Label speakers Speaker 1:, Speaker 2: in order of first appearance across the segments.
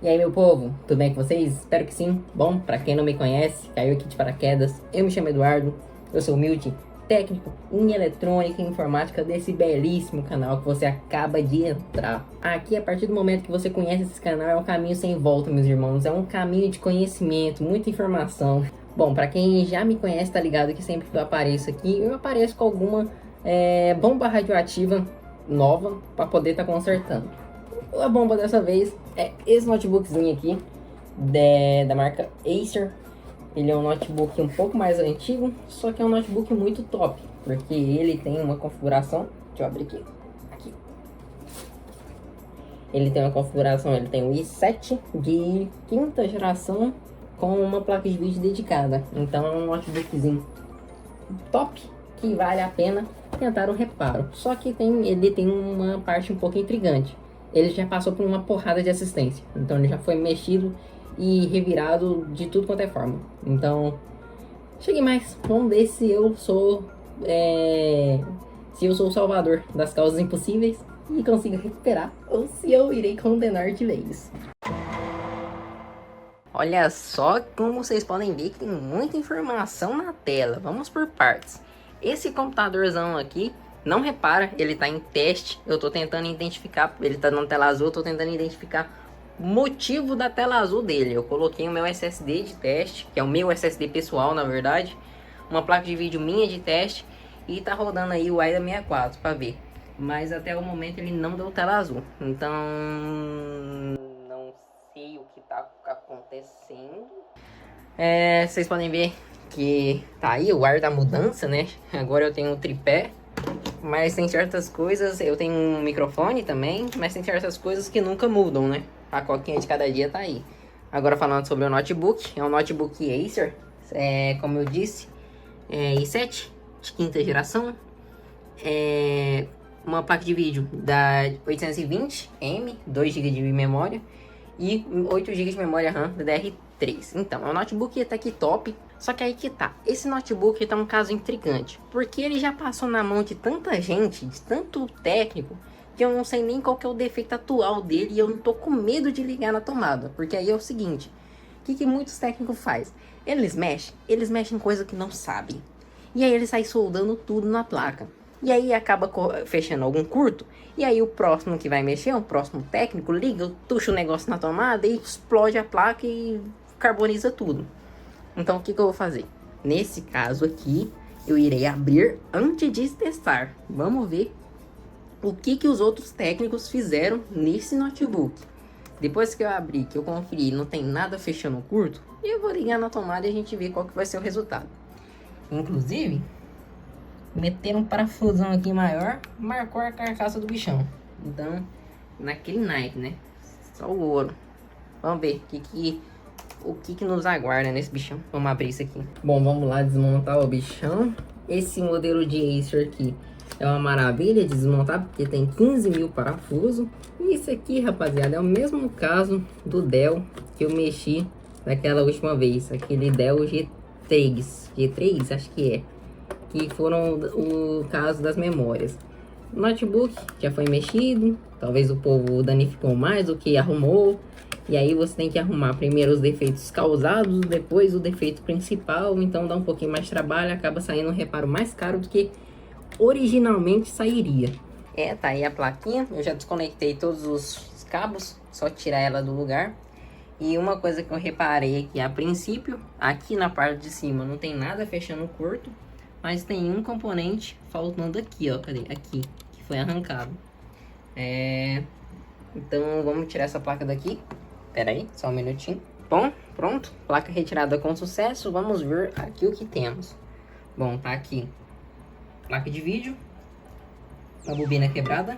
Speaker 1: E aí, meu povo, tudo bem com vocês? Espero que sim. Bom, pra quem não me conhece, caiu aqui de paraquedas, eu me chamo Eduardo, eu sou humilde, técnico em eletrônica e informática desse belíssimo canal que você acaba de entrar. Aqui, a partir do momento que você conhece esse canal, é um caminho sem volta, meus irmãos. É um caminho de conhecimento, muita informação. Bom, pra quem já me conhece, tá ligado que sempre que eu apareço aqui, eu apareço com alguma bomba radioativa nova pra poder estar consertando. A bomba dessa vez é esse notebookzinho aqui da marca Acer. Ele é um notebook um pouco mais antigo, só que é um notebook muito top, porque ele tem uma configuração, deixa eu abrir aqui. Ele tem uma configuração, ele tem o i7 de quinta geração com uma placa de vídeo dedicada. Então é um notebookzinho top que vale a pena tentar um reparo. Só que ele tem uma parte um pouco intrigante. Ele já passou por uma porrada de assistência. Então ele já foi mexido e revirado de tudo quanto é forma. Então, chegue mais. Vamos ver se eu sou o salvador das causas impossíveis e consigo recuperar, ou se eu irei condenar de vez. Olha só como vocês podem ver que tem muita informação na tela. Vamos por partes. Esse computadorzão aqui, não repara, ele está em teste. Eu estou tentando identificar, ele está na tela azul, eu estou tentando identificar o motivo da tela azul dele. Eu coloquei o meu SSD de teste, que é o meu SSD pessoal, na verdade. Uma placa de vídeo minha de teste. E está rodando aí o AIDA 64 para ver. Mas até o momento ele não deu tela azul. Então, não sei o que está acontecendo. Vocês podem ver que tá aí o ar da mudança, né? Agora eu tenho um tripé, mas tem certas coisas, eu tenho um microfone também, mas tem certas coisas que nunca mudam, né? A coquinha de cada dia tá aí. Agora falando sobre o notebook, é um notebook Acer, como eu disse, i7 de quinta geração, uma placa de vídeo da 820M, 2 GB de memória e 8 GB de memória RAM da DR3. Então, é um notebook até que top. Só que aí que tá, esse notebook tá um caso intrigante, porque ele já passou na mão de tanta gente, de tanto técnico, que eu não sei nem qual que é o defeito atual dele e eu não tô com medo de ligar na tomada. Porque aí é o seguinte, o que muitos técnicos fazem? Eles mexem em coisa que não sabem. E aí eles saem soldando tudo na placa. E aí acaba fechando algum curto. E aí o próximo que vai mexer, o próximo técnico, liga, tuxa o negócio na tomada e explode a placa e carboniza tudo. Então o que eu vou fazer? Nesse caso aqui, eu irei abrir antes de testar. Vamos ver o que os outros técnicos fizeram nesse notebook. Depois que eu abrir, que eu conferir, não tem nada fechando o curto, eu vou ligar na tomada e a gente vê qual que vai ser o resultado. Inclusive, meter um parafusão aqui maior, marcou a carcaça do bichão. Então, naquele naipe, né? Só o ouro. Vamos ver o que nos aguarda nesse bichão. Vamos abrir isso aqui. Bom, vamos lá desmontar o bichão. Esse modelo de Acer aqui é uma maravilha de desmontar, porque tem 15 mil parafusos. E isso aqui, rapaziada, é o mesmo caso do Dell que eu mexi daquela última vez. Aquele Dell G3, acho que é. Que foram o caso das memórias. O notebook já foi mexido, talvez o povo danificou mais do que arrumou. E aí você tem que arrumar primeiro os defeitos causados, depois o defeito principal. Então dá um pouquinho mais de trabalho, acaba saindo um reparo mais caro do que originalmente sairia. Tá aí a plaquinha, eu já desconectei todos os cabos, só tirar ela do lugar. E uma coisa que eu reparei aqui a princípio, aqui na parte de cima não tem nada fechando o curto. Mas tem um componente faltando aqui, ó. Cadê? Aqui, que foi arrancado. Então vamos tirar essa placa daqui. Pera aí, só um minutinho. Bom, pronto. Placa retirada com sucesso. Vamos ver aqui o que temos. Bom, tá aqui. Placa de vídeo. Uma bobina quebrada.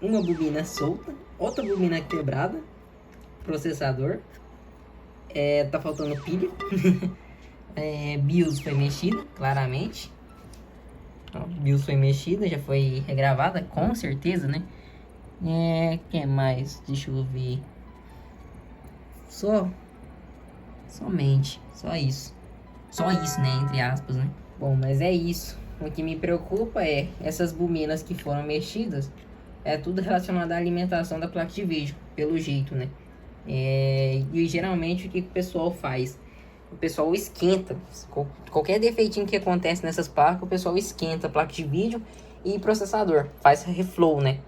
Speaker 1: Uma bobina solta. Outra bobina quebrada. Processador. Tá faltando pilha. BIOS foi mexida, claramente. BIOS foi mexida, já foi regravada, com certeza, né? Que mais? Deixa eu ver. Somente, só isso. Só isso, né? Entre aspas, né? Bom, mas é isso. O que me preocupa é essas bobinas que foram mexidas. é tudo relacionado à alimentação da placa de vídeo, pelo jeito, né? E geralmente o que o pessoal faz? O pessoal esquenta. Qualquer defeitinho que acontece nessas placas, o pessoal esquenta a placa de vídeo e processador. Faz reflow, né?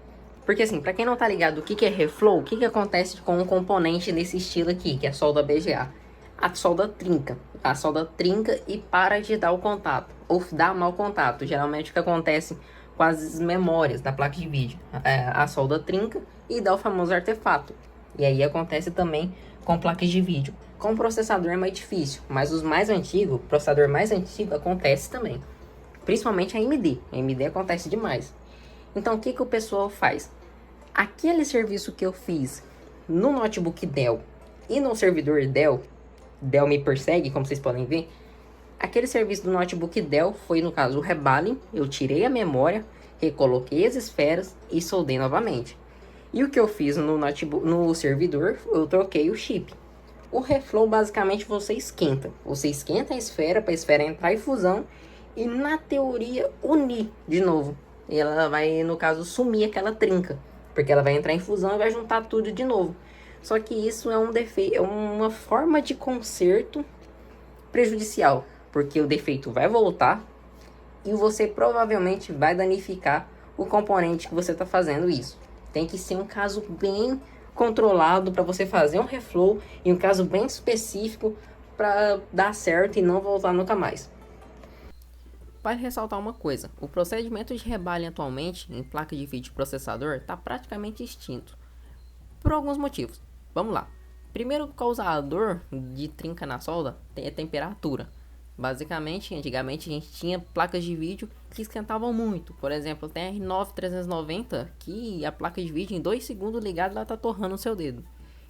Speaker 1: Porque assim, pra quem não tá ligado o que é reflow, o que acontece com um componente desse estilo aqui, que é a solda BGA? A solda trinca. A solda trinca e para de dar o contato. Ou dá mau contato. Geralmente o que acontece com as memórias da placa de vídeo. A solda trinca e dá o famoso artefato. E aí acontece também com placas de vídeo. Com o processador é mais difícil, mas os mais antigos, o processador mais antigo acontece também. Principalmente a AMD. A AMD acontece demais. Então o que o pessoal faz? Aquele serviço que eu fiz no notebook Dell e no servidor Dell me persegue, como vocês podem ver. Aquele serviço do notebook Dell foi, no caso, o rebalem. Eu tirei a memória, recoloquei as esferas e soldei novamente. E o que eu fiz no notebook, no servidor, eu troquei o chip. O reflow, basicamente, você esquenta. Você esquenta a esfera para a esfera entrar em fusão e, na teoria, unir de novo. E ela vai, no caso, sumir aquela trinca. Porque ela vai entrar em fusão e vai juntar tudo de novo. Só que isso é um defeito, é uma forma de conserto prejudicial. Porque o defeito vai voltar e você provavelmente vai danificar o componente que você está fazendo isso. Tem que ser um caso bem controlado para você fazer um reflow e um caso bem específico para dar certo e não voltar nunca mais. Vale ressaltar uma coisa, o procedimento de rebalem atualmente em placa de vídeo processador está praticamente extinto, por alguns motivos. Vamos lá. Primeiro causador de trinca na solda é a temperatura. Basicamente, antigamente a gente tinha placas de vídeo que esquentavam muito. Por exemplo, tem a R9 390 que a placa de vídeo em 2 segundos ligada ela está torrando o seu dedo.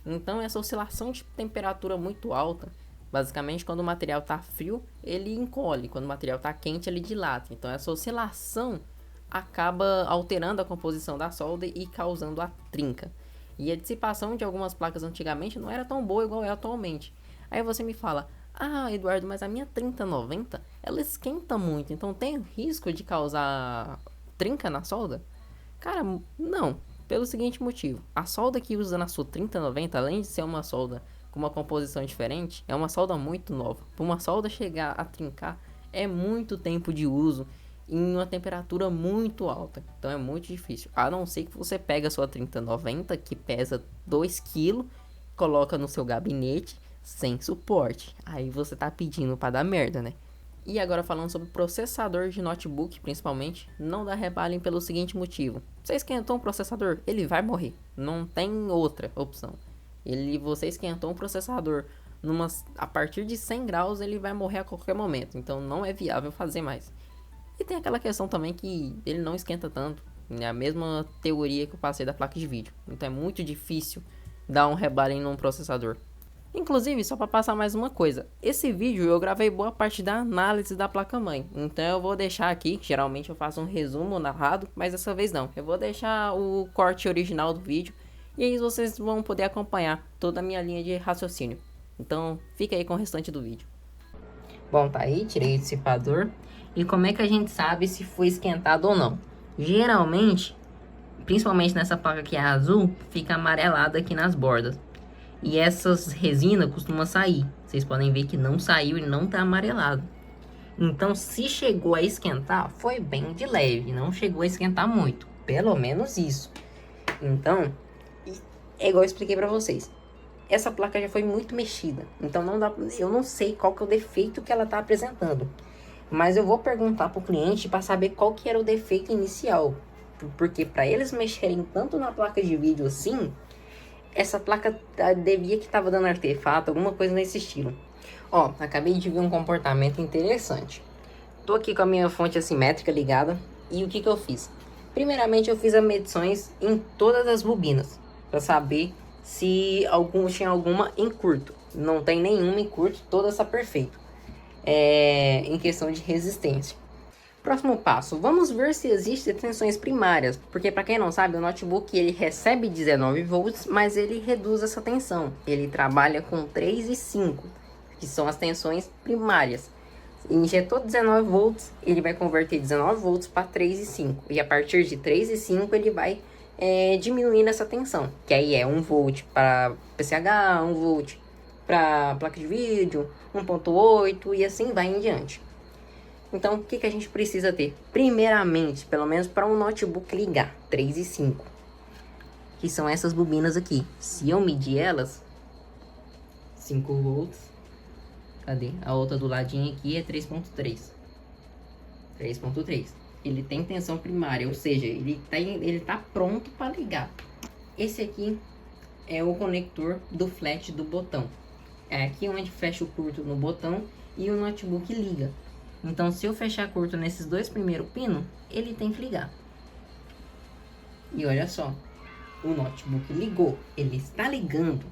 Speaker 1: Então essa oscilação de temperatura muito alta, basicamente quando o material está frio ele encolhe, quando o material está quente ele dilata. Então essa oscilação acaba alterando a composição da solda e causando a trinca. E a dissipação de algumas placas antigamente não era tão boa igual é atualmente. Aí você me fala, ah, Eduardo, mas a minha 3090, ela esquenta muito, então tem risco de causar trinca na solda? Cara, não, pelo seguinte motivo. A solda que usa na sua 3090, além de ser uma solda com uma composição diferente, é uma solda muito nova. Para uma solda chegar a trincar, é muito tempo de uso em uma temperatura muito alta. Então é muito difícil. A não ser que você pega a sua 3090, que pesa 2 kg, coloca no seu gabinete sem suporte. Aí você tá pedindo para dar merda, né? E agora falando sobre processador de notebook, principalmente, não dá rebalem pelo seguinte motivo. Você esquentou um processador, ele vai morrer. Não tem outra opção. Você esquentou um processador a partir de 100 graus, ele vai morrer a qualquer momento. Então não é viável fazer mais. E tem aquela questão também que ele não esquenta tanto. É a mesma teoria que eu passei da placa de vídeo. Então é muito difícil dar um rebalem num processador. Inclusive, só para passar mais uma coisa. Esse vídeo eu gravei boa parte da análise da placa-mãe. Então eu vou deixar aqui, geralmente eu faço um resumo narrado, mas dessa vez não. Eu vou deixar o corte original do vídeo. E aí vocês vão poder acompanhar toda a minha linha de raciocínio. Então fica aí com o restante do vídeo. Bom, tá aí, tirei o dissipador. E como é que a gente sabe se foi esquentado ou não? Geralmente, principalmente nessa placa que é azul, fica amarelada aqui nas bordas. E essas resinas costumam sair. Vocês podem ver que não saiu e não tá amarelado. Então, se chegou a esquentar, foi bem de leve. Não chegou a esquentar muito. Pelo menos isso. Então, é igual eu expliquei pra vocês. Essa placa já foi muito mexida. Então, eu não sei qual que é o defeito que ela tá apresentando. Mas eu vou perguntar pro cliente para saber qual que era o defeito inicial. Porque para eles mexerem tanto na placa de vídeo assim, essa placa devia que tava dando artefato, alguma coisa nesse estilo. Ó, acabei de ver um comportamento interessante. Tô aqui com a minha fonte assimétrica ligada. E o que eu fiz? Primeiramente eu fiz as medições em todas as bobinas. Para saber se tinha alguma em curto. Não tem nenhuma em curto, toda está perfeito. Em questão de resistência. Próximo passo, vamos ver se existem tensões primárias, porque para quem não sabe, o notebook ele recebe 19 volts, mas ele reduz essa tensão. Ele trabalha com 3 e 5, que são as tensões primárias. Injetou 19 volts, ele vai converter 19 volts para 3 e 5, e a partir de 3 e 5 ele vai diminuindo essa tensão. Que aí é 1 volt para PCH, 1 volt para placa de vídeo, 1.8 e assim vai em diante. Então, o que a gente precisa ter? Primeiramente, pelo menos para um notebook ligar, 3 e 5. Que são essas bobinas aqui. Se eu medir elas, 5 volts. Cadê? A outra do ladinho aqui é 3.3. 3.3. Ele tem tensão primária, ou seja, ele tá pronto para ligar. Esse aqui é o conector do flash do botão. É aqui onde fecha o curto no botão e o notebook liga. Então, se eu fechar curto nesses dois primeiros pinos, ele tem que ligar. E olha só, o notebook ligou, ele está ligando.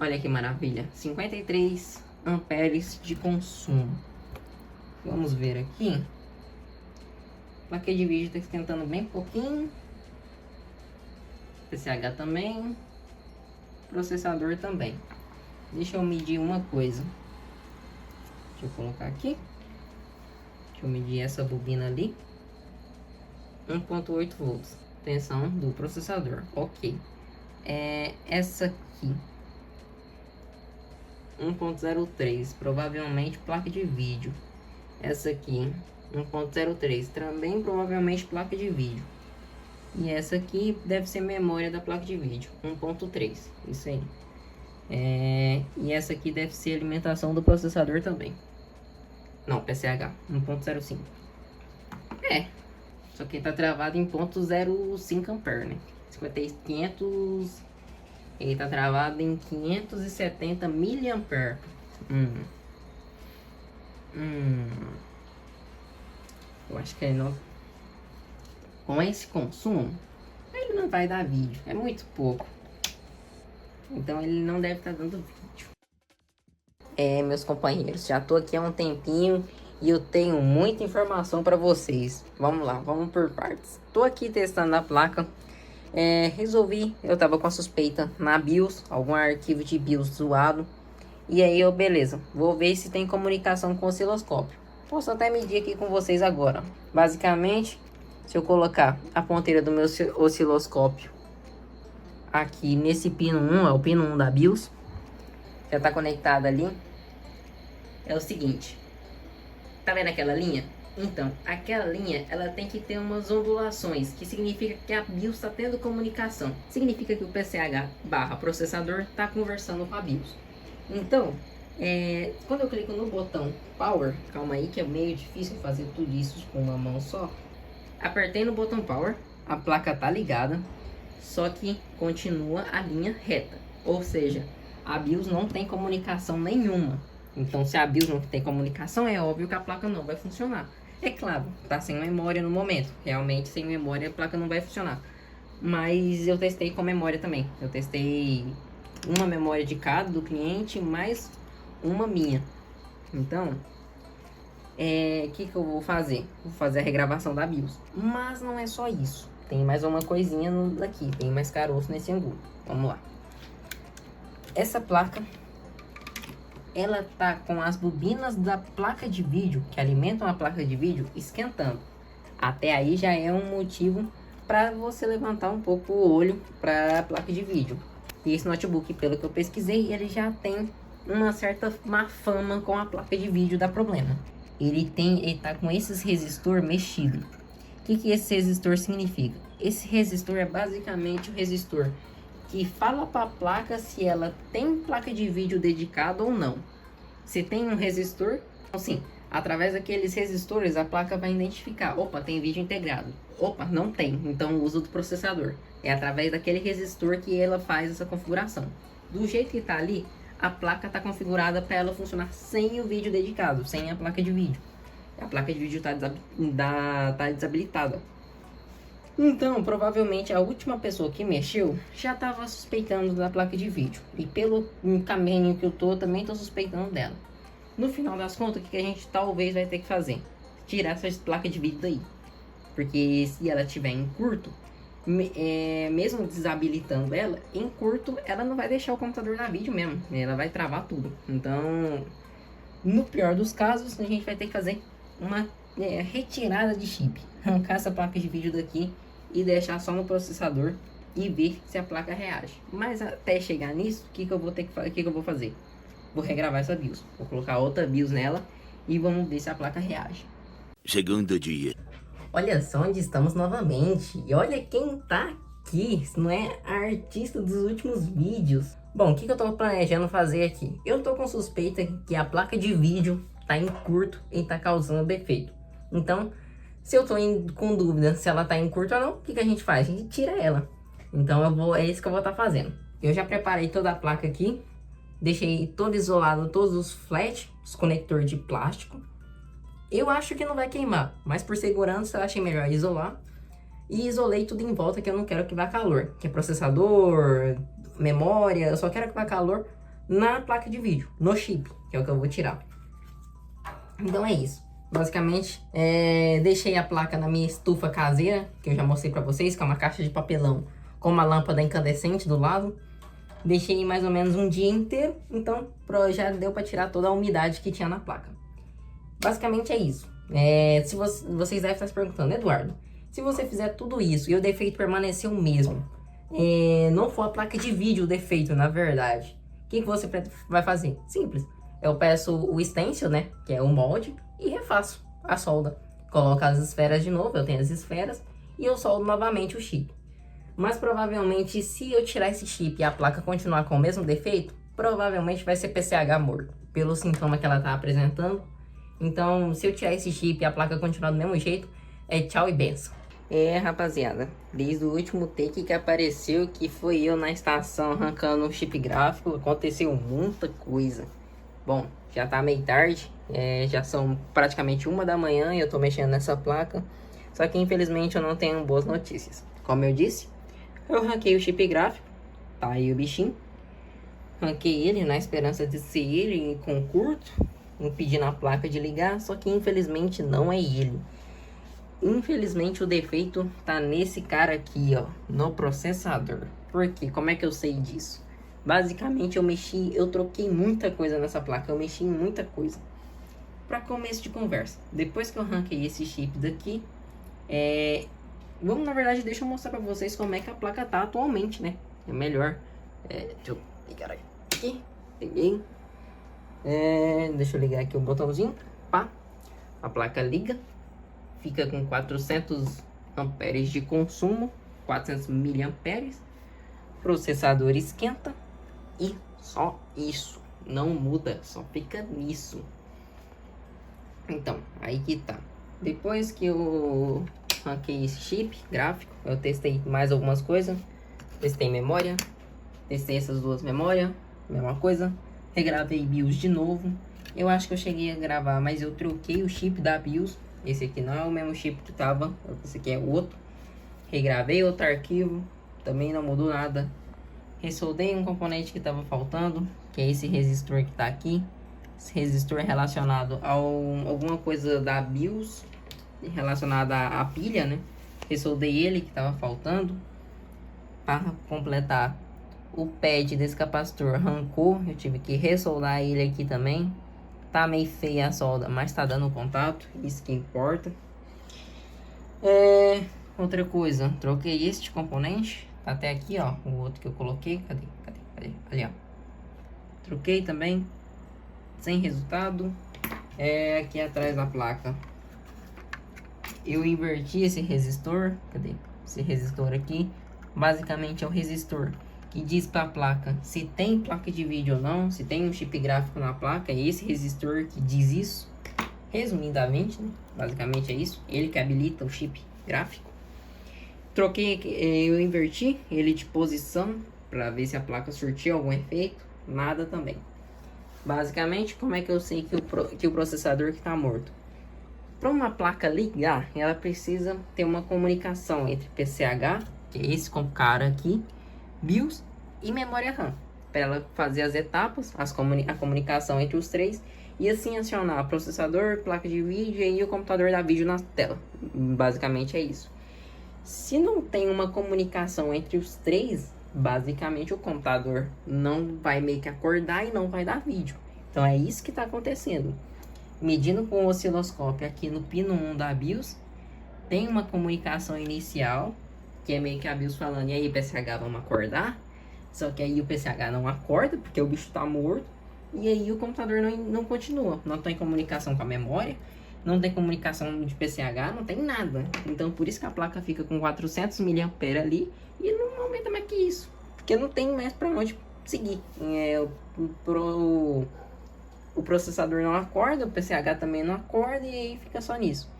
Speaker 1: Olha que maravilha, 53 amperes de consumo. Vamos ver aqui. A placa de vídeo está esquentando bem pouquinho. PCH também. Processador também. Deixa eu medir uma coisa. Deixa eu colocar aqui. Deixa eu medir essa bobina ali. 1.8 volts. Tensão do processador. Ok. Essa aqui. 1.03. Provavelmente placa de vídeo. Essa aqui. 1.03. Também provavelmente placa de vídeo. E essa aqui deve ser memória da placa de vídeo. 1.3. Isso aí. E essa aqui deve ser alimentação do processador também. Não, PCH, 1.05. Só que tá travado em 0.05 ampere, né? 500. Ele tá travado em 570 miliampere. Eu acho que ele não... Com esse consumo, ele não vai dar vídeo. É muito pouco. Então ele não deve estar dando vídeo. Meus companheiros, já tô aqui há um tempinho e eu tenho muita informação para vocês. Vamos lá, vamos por partes. Tô aqui testando a placa. Eu tava com a suspeita na BIOS, algum arquivo de BIOS zoado. E aí beleza, vou ver se tem comunicação com o osciloscópio. Posso até medir aqui com vocês agora. Basicamente, se eu colocar a ponteira do meu osciloscópio aqui nesse pino 1, é o pino 1 da BIOS, já tá conectado ali. É o seguinte, tá vendo aquela linha? Então, aquela linha, ela tem que ter umas ondulações, que significa que a BIOS está tendo comunicação. Significa que o PCH barra processador está conversando com a BIOS. Então, quando eu clico no botão Power, calma aí que é meio difícil fazer tudo isso com uma mão só. Apertei no botão Power, a placa tá ligada, só que continua a linha reta. Ou seja, a BIOS não tem comunicação nenhuma. Então, se a BIOS não tem comunicação, é óbvio que a placa não vai funcionar. É claro, tá sem memória no momento. Realmente, sem memória, a placa não vai funcionar. Mas eu testei com memória também. Eu testei uma memória de cada do cliente, mais uma minha. Então, que eu vou fazer? Vou fazer a regravação da BIOS. Mas não é só isso. Tem mais uma coisinha aqui. Tem mais caroço nesse ângulo. Vamos lá. Essa placa, ela tá com as bobinas da placa de vídeo, que alimentam a placa de vídeo, esquentando. Até aí já é um motivo para você levantar um pouco o olho para a placa de vídeo. E esse notebook, pelo que eu pesquisei, ele já tem uma certa má fama com a placa de vídeo, dá problema. Ele tá com esses resistor mexido. O que esse resistor significa? Esse resistor é basicamente o resistor que fala para a placa se ela tem placa de vídeo dedicada ou não. Se tem um resistor, assim, através daqueles resistores a placa vai identificar, opa, tem vídeo integrado, opa, não tem, então uso do processador. É através daquele resistor que ela faz essa configuração. Do jeito que está ali, a placa está configurada para ela funcionar sem o vídeo dedicado, sem a placa de vídeo. A placa de vídeo tá desabilitada. Então, provavelmente a última pessoa que mexeu já estava suspeitando da placa de vídeo. E pelo caminho que eu tô, também tô suspeitando dela. No final das contas, o que a gente talvez vai ter que fazer? Tirar essa placa de vídeo daí. Porque se ela estiver em curto, mesmo desabilitando ela, em curto ela não vai deixar o computador dar vídeo mesmo. Ela vai travar tudo. Então, no pior dos casos, a gente vai ter que fazer uma retirada de chip. Arrancar essa placa de vídeo daqui e deixar só no processador e ver se a placa reage. Mas até chegar nisso, o que eu vou ter que fazer? O que eu vou fazer? Vou regravar essa BIOS. Vou colocar outra BIOS nela e vamos ver se a placa reage.
Speaker 2: Segundo dia.
Speaker 1: Olha só onde estamos novamente. E olha quem tá aqui. Se não é a artista dos últimos vídeos. Bom, o que eu tô planejando fazer aqui? Eu tô com suspeita que a placa de vídeo tá em curto e tá causando defeito. Então, se eu tô com dúvida se ela tá em curto ou não, o que a gente faz? A gente tira ela. Então é isso que eu vou estar fazendo. Eu já preparei toda a placa aqui. Deixei todo isolado, todos os flat, os conectores de plástico. Eu acho que não vai queimar, mas por segurança eu achei melhor isolar. E isolei tudo em volta que eu não quero que vá calor. Que é processador, memória, eu só quero que vá calor na placa de vídeo, no chip, que é o que eu vou tirar. Então é isso. Basicamente, deixei a placa na minha estufa caseira, que eu já mostrei pra vocês, que é uma caixa de papelão com uma lâmpada incandescente do lado. Deixei mais ou menos um dia inteiro, então já deu pra tirar toda a umidade que tinha na placa. Basicamente é isso. Se vocês devem estar se perguntando, Eduardo, se você fizer tudo isso e o defeito permanecer o mesmo, não for a placa de vídeo o defeito, na verdade, o que você vai fazer? Simples. Eu peço o stencil, né, que é o molde, e refaço a solda. Coloco as esferas de novo, eu tenho as esferas, e eu soldo novamente o chip. Mas provavelmente, se eu tirar esse chip e a placa continuar com o mesmo defeito, provavelmente vai ser PCH morto, pelo sintoma que ela está apresentando. Então, se eu tirar esse chip e a placa continuar do mesmo jeito, tchau e benção. Rapaziada, desde o último take que apareceu, que foi eu na estação arrancando o chip gráfico, aconteceu muita coisa. Bom, já tá meio tarde, já são praticamente 1 da manhã e eu tô mexendo nessa placa. Só que infelizmente eu não tenho boas notícias. Como eu disse, eu ranquei o chip gráfico, tá aí o bichinho. Ranquei ele na esperança de ser ele com curto, impedindo a placa de ligar, só que infelizmente não é ele. Infelizmente o defeito tá nesse cara aqui, ó, no processador. Por quê? Como é que eu sei disso? Basicamente eu troquei muita coisa nessa placa, eu mexi em muita coisa. Para começo de conversa, depois que eu ranquei esse chip daqui, deixa eu mostrar para vocês como é que a placa tá atualmente, né? É melhor. Deixa eu ligar aqui, peguei. Deixa eu ligar aqui o botãozinho, pá. A placa liga, fica com 400 amperes de consumo, 400 miliamperes. Processador esquenta e só isso, não muda, só fica nisso. Então, aí que tá. Depois que eu ranquei esse chip gráfico, eu testei mais algumas coisas. Testei memória, testei essas duas memórias, mesma coisa. Regravei BIOS de novo. Eu acho que eu cheguei a gravar, mas eu troquei o chip da BIOS. Esse aqui não é o mesmo chip que tava, esse aqui é o outro. Regravei outro arquivo, também não mudou nada. Ressoldei um componente que estava faltando, que é esse resistor que está aqui. Esse resistor é relacionado a alguma coisa da BIOS, relacionada à pilha, né? Ressoldei ele que estava faltando. Para completar, o pad desse capacitor arrancou, eu tive que ressoldar ele aqui também. Tá meio feia a solda, mas tá dando contato, isso que importa. Outra coisa, troquei este componente, tá até aqui, ó, o outro que eu coloquei, cadê? Ali, ó. Troquei também, sem resultado. Aqui atrás da placa, eu inverti esse resistor, cadê? Esse resistor aqui, basicamente é o resistor que diz para a placa se tem placa de vídeo ou não, se tem um chip gráfico na placa, é esse resistor que diz isso. Resumidamente, né? Basicamente é isso, ele que habilita o chip gráfico. Troquei, eu inverti ele de posição para ver se a placa surtiu algum efeito, nada também. Basicamente, como é que eu sei que o processador que está morto? Para uma placa ligar, ela precisa ter uma comunicação entre PCH, que é esse cara aqui, BIOS e memória RAM, para ela fazer as etapas, a comunicação entre os três, e assim acionar processador, placa de vídeo e o computador da vídeo na tela. Basicamente é isso. Se não tem uma comunicação entre os três, basicamente o computador não vai meio que acordar e não vai dar vídeo. Então é isso que está acontecendo. Medindo com o osciloscópio aqui no pino 1 da BIOS, tem uma comunicação inicial que é meio que a BIOS falando, e aí PCH, vamos acordar? Só que aí o PCH não acorda, porque o bicho tá morto. E aí o computador não continua. Não tem comunicação com a memória. Não tem comunicação de PCH, não tem nada. Então por isso que a placa fica com 400 mAh ali. E não aumenta mais que isso. Porque não tem mais pra onde seguir. O processador não acorda, o PCH também não acorda. E aí fica só nisso.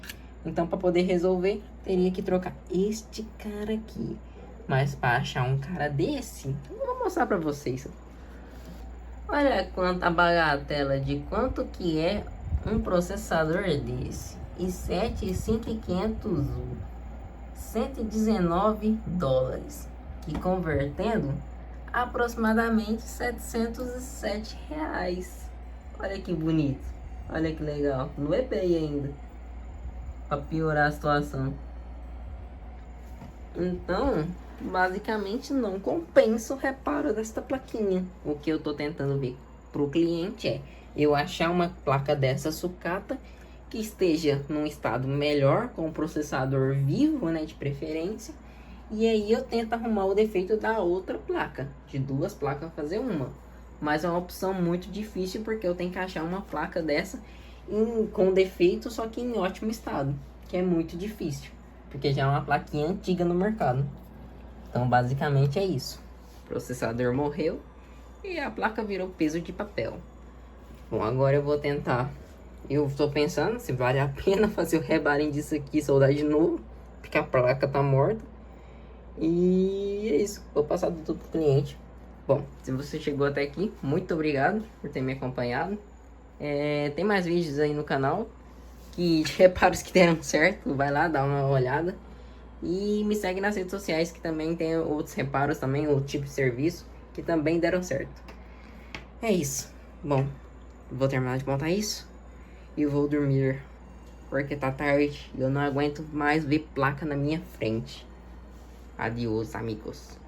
Speaker 1: Então para poder resolver, teria que trocar este cara aqui. Mas para achar um cara desse, eu vou mostrar para vocês. Olha quanta bagatela de quanto que é um processador desse. i7 5500U, $119, que convertendo aproximadamente R$ 707. Olha que bonito, olha que legal. No eBay ainda, para piorar a situação. Então, basicamente não compensa o reparo desta plaquinha. O que eu tô tentando ver pro cliente é eu achar uma placa dessa sucata que esteja num estado melhor, com o processador vivo, né, de preferência. E aí eu tento arrumar o defeito da outra placa, de duas placas fazer uma. Mas é uma opção muito difícil, porque eu tenho que achar uma placa dessa com defeito, só que em ótimo estado, que é muito difícil, porque já é uma plaquinha antiga no mercado. Então basicamente é isso. O processador morreu e a placa virou peso de papel. Bom, agora eu vou tentar. Eu estou pensando se vale a pena fazer o rebarinho disso aqui e soldar de novo, porque a placa tá morta. E é isso, vou passar tudo pro cliente. Bom, se você chegou até aqui, muito obrigado por ter me acompanhado. Tem mais vídeos aí no canal de reparos que deram certo. Vai lá, dá uma olhada. E me segue nas redes sociais, que também tem outros reparos também, outro tipo de serviço que também deram certo. É isso. Bom, vou terminar de montar isso e vou dormir, porque tá tarde e eu não aguento mais ver placa na minha frente. Adiós, amigos.